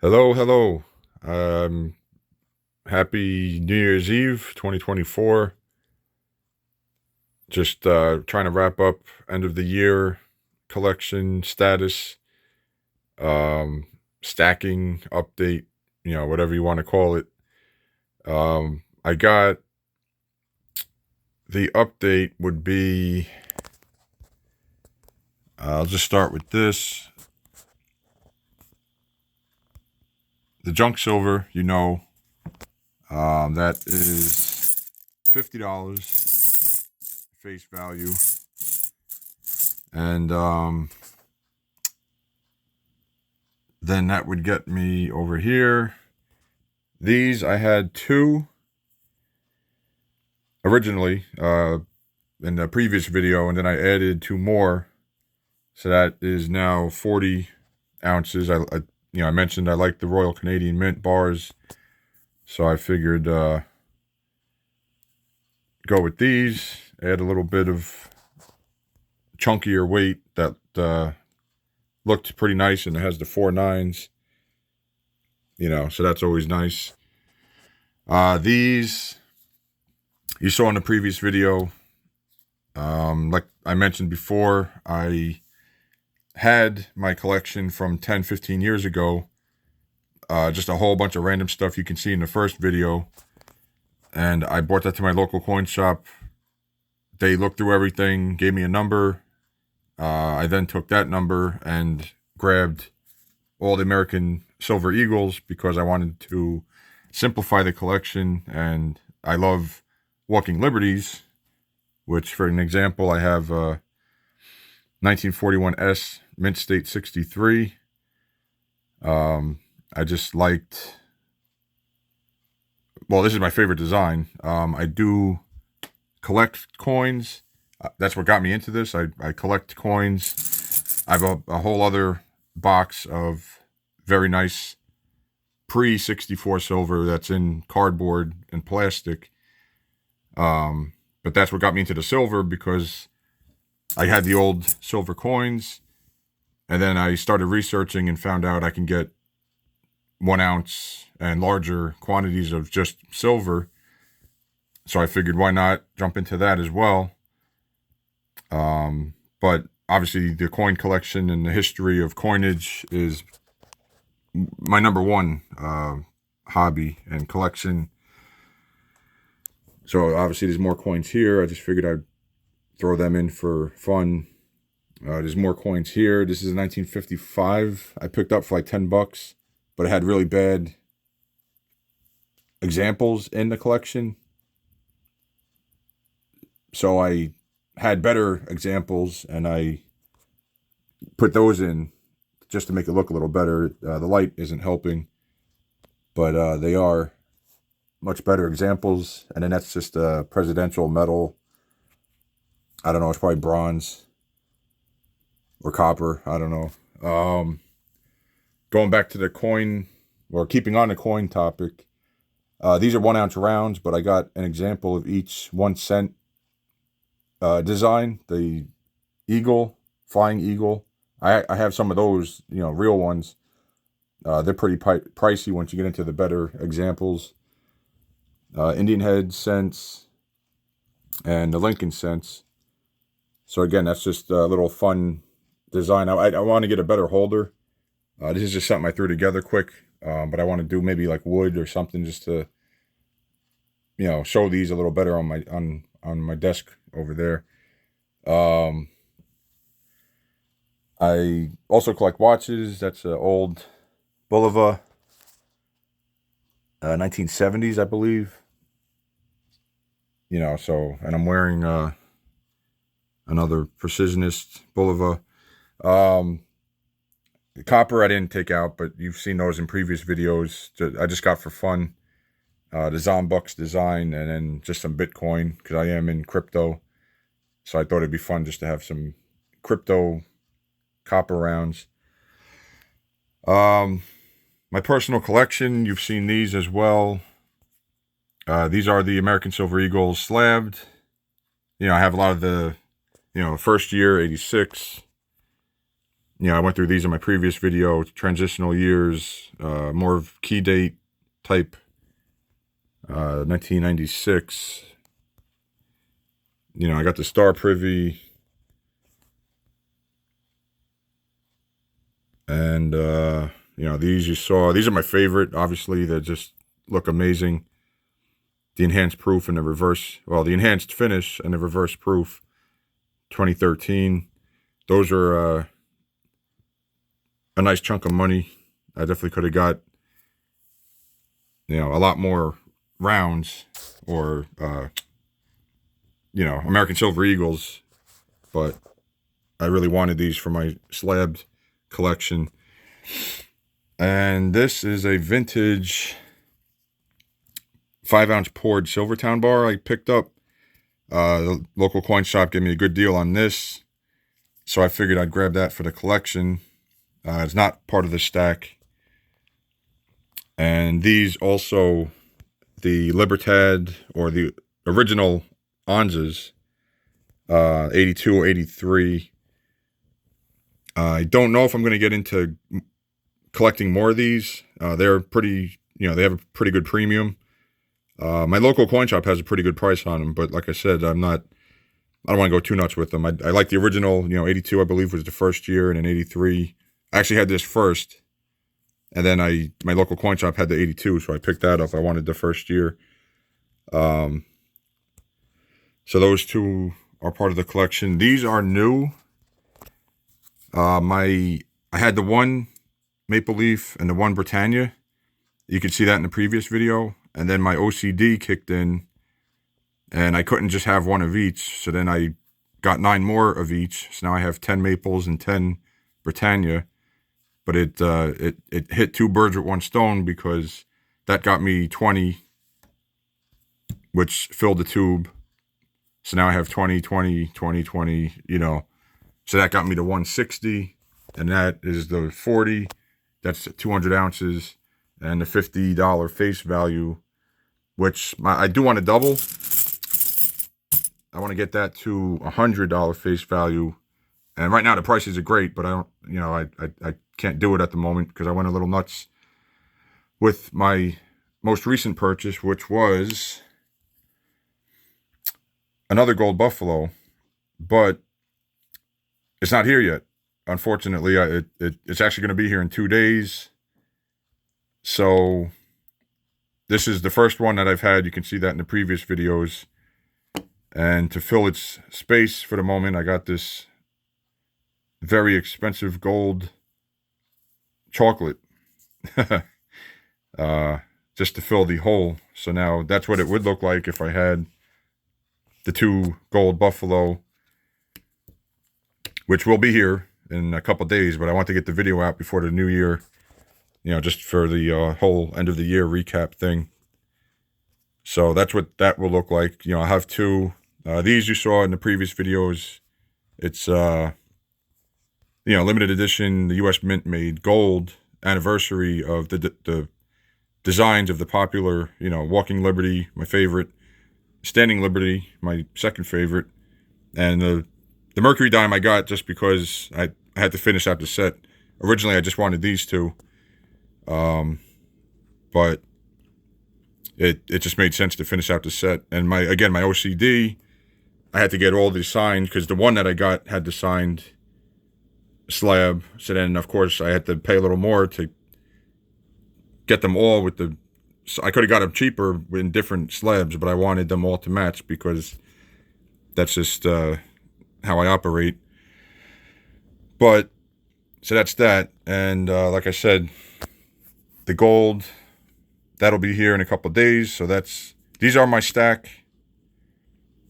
Hello, hello. Happy New Year's Eve, 2024. Just trying to wrap up end of the year collection status, um, stacking update, whatever you want to call it. I got the update would be, I'll just start with this. The junk silver, that is $50 face value. And then that would get me over here. These I had two originally in the previous video, and then I added two more. So that is now 40 ounces. I mentioned I like the Royal Canadian Mint bars, so I figured go with these. Add a little bit of chunkier weight that looked pretty nice, and it has the 4.9s. So that's always nice. These you saw in the previous video. Like I mentioned before, I had my collection from 10, 15 years ago. Just a whole bunch of random stuff you can see in the first video. And I brought that to my local coin shop. They looked through everything, gave me a number. I then took that number and grabbed all the American Silver Eagles because I wanted to simplify the collection. And I love Walking Liberties, which, for an example, I have 1941S Mint State 63. I just liked, well, this is my favorite design. I do collect coins. That's what got me into this. I collect coins. I have a whole other box of very nice pre-64 silver that's in cardboard and plastic. But that's what got me into the silver, because I had the old silver coins, and then I started researching and found out I can get 1 ounce and larger quantities of just silver. So I figured, why not jump into that as well? But obviously the coin collection and the history of coinage is my number one hobby and collection. So obviously there's more coins here. I just figured I'd throw them in for fun. There's more coins here. This is a 1955. I picked up for like $10, but it had really bad examples in the collection. So I had better examples, and I put those in just to make it look a little better. The light isn't helping, but they are much better examples. And then that's just a presidential medal. I don't know, it's probably bronze or copper. I don't know. Going back to the coin, or keeping on the coin topic, these are 1 ounce rounds, but I got an example of each 1 cent design. The eagle, flying eagle. I have some of those, real ones. They're pretty pricey once you get into the better examples. Indian head cents and the Lincoln cents. So again, that's just a little fun design. I want to get a better holder. This is just something I threw together quick, but I want to do maybe like wood or something just to, show these a little better on my desk over there. I also collect watches. That's an old Bulova, 1970s, I believe. And I'm wearing another Precisionist Bulova. Copper I didn't take out, but you've seen those in previous videos. I just got for fun. The Zombucks design, and then just some Bitcoin, because I am in crypto. So I thought it'd be fun just to have some crypto copper rounds. My personal collection, you've seen these as well. These are the American Silver Eagles slabbed. I have a lot of the, first year, 86. I went through these in my previous video, transitional years, more of key date type, 1996. I got the Star Privy, and, these you saw, these are my favorite. Obviously, they just look amazing. The enhanced proof and the reverse, well, the enhanced finish and the reverse proof, 2013. Those are, a nice chunk of money. I definitely could have got, a lot more rounds or, American Silver Eagles, but I really wanted these for my slabbed collection. And this is a vintage 5-ounce poured Silvertown bar I picked up. The local coin shop gave me a good deal on this, so I figured I'd grab that for the collection. It's not part of the stack. And these also, the Libertad, or the original Onzas, 82 or 83. I don't know if I'm going to get into collecting more of these. They're pretty, they have a pretty good premium. My local coin shop has a pretty good price on them, but like I said, I don't want to go too nuts with them. I like the original, 82, I believe, was the first year, and in 83, I actually had this first, and then my local coin shop had the 82, so I picked that up. I wanted the first year. So those two are part of the collection. These are new. I had the one Maple Leaf and the one Britannia. You could see that in the previous video. And then my OCD kicked in, and I couldn't just have one of each. So then I got 9 more of each. So now I have 10 Maples and 10 Britannia. But it hit 2 birds with 1 stone, because that got me 20, which filled the tube. So now I have 20, 20, 20, 20, So that got me to 160, and that is the 40. That's 200 ounces, and the $50 face value, which I do want to double. I want to get that to $100 face value. And right now the prices are great, but I don't, I can't do it at the moment because I went a little nuts with my most recent purchase, which was another gold buffalo, but it's not here yet. Unfortunately, it's actually going to be here in 2 days. So this is the first one that I've had. You can see that in the previous videos. And to fill its space for the moment, I got this very expensive gold chocolate just to fill the hole. So now that's what it would look like if I had the 2 gold buffalo, which will be here in a couple days, but I want to get the video out before the new year, just for the whole end of the year recap thing. So that's what that will look like. I have 2. These you saw in the previous videos. It's, limited edition, the U.S. Mint made gold anniversary of the designs of the popular, Walking Liberty, my favorite, Standing Liberty, my second favorite, and the Mercury dime I got just because I had to finish out the set. Originally, I just wanted these 2, but it just made sense to finish out the set. And my OCD, I had to get all these signed because the one that I got had the signed slab. So then, of course, I had to pay a little more to get them all with the... So I could have got them cheaper in different slabs, but I wanted them all to match because that's just how I operate. But, so that's that. And like I said, the gold, that'll be here in a couple of days. So these are my stack.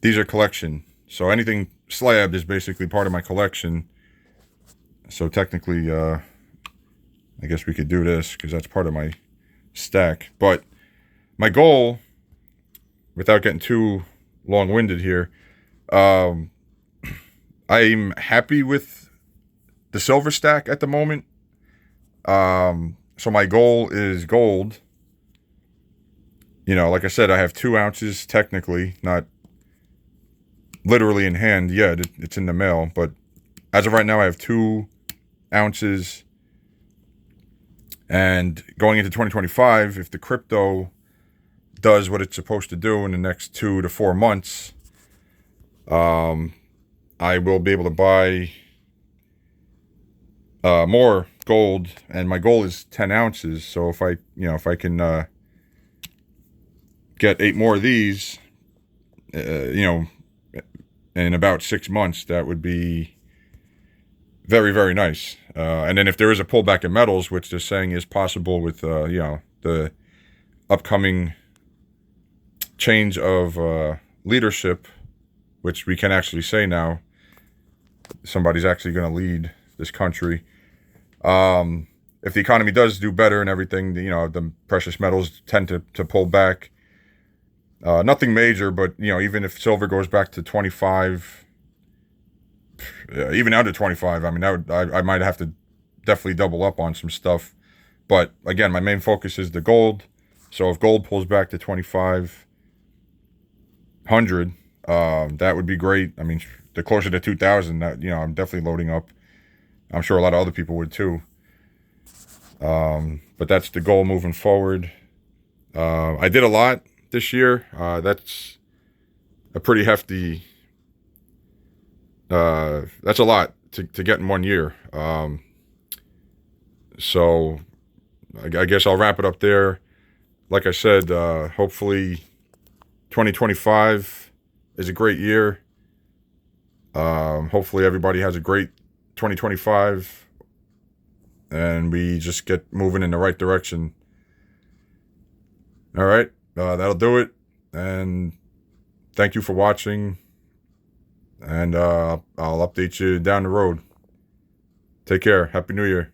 These are collection. So anything slabbed is basically part of my collection. So technically, I guess we could do this because that's part of my stack. But my goal, without getting too long-winded here, I'm happy with the silver stack at the moment. So my goal is gold. Like I said, I have 2 ounces technically, not literally in hand yet. It's in the mail, but as of right now, I have 2 ounces. And going into 2025, if the crypto does what it's supposed to do in the next 2 to 4 months, I will be able to buy more gold, and my goal is 10 ounces. So if I can get 8 more of these, in about 6 months, that would be very, very nice. And then if there is a pullback in metals, which they're saying is possible with the upcoming change of leadership, which we can actually say now somebody's actually going to lead this country. If the economy does do better and everything, the precious metals tend to pull back. Nothing major, but even if silver goes back to 25, even down to 25, I mean, I might have to definitely double up on some stuff. But again, my main focus is the gold. So if gold pulls back to 2,500, that would be great. I mean, the closer to 2,000, I'm definitely loading up. I'm sure a lot of other people would too. But that's the goal moving forward. I did a lot this year. That's a pretty hefty, that's a lot to get in 1 year. So I guess I'll wrap it up there. Like I said, hopefully 2025 is a great year. Hopefully everybody has a great 2025 and we just get moving in the right direction. All right, that'll do it. And thank you for watching. And I'll update you down the road. Take care. Happy New Year.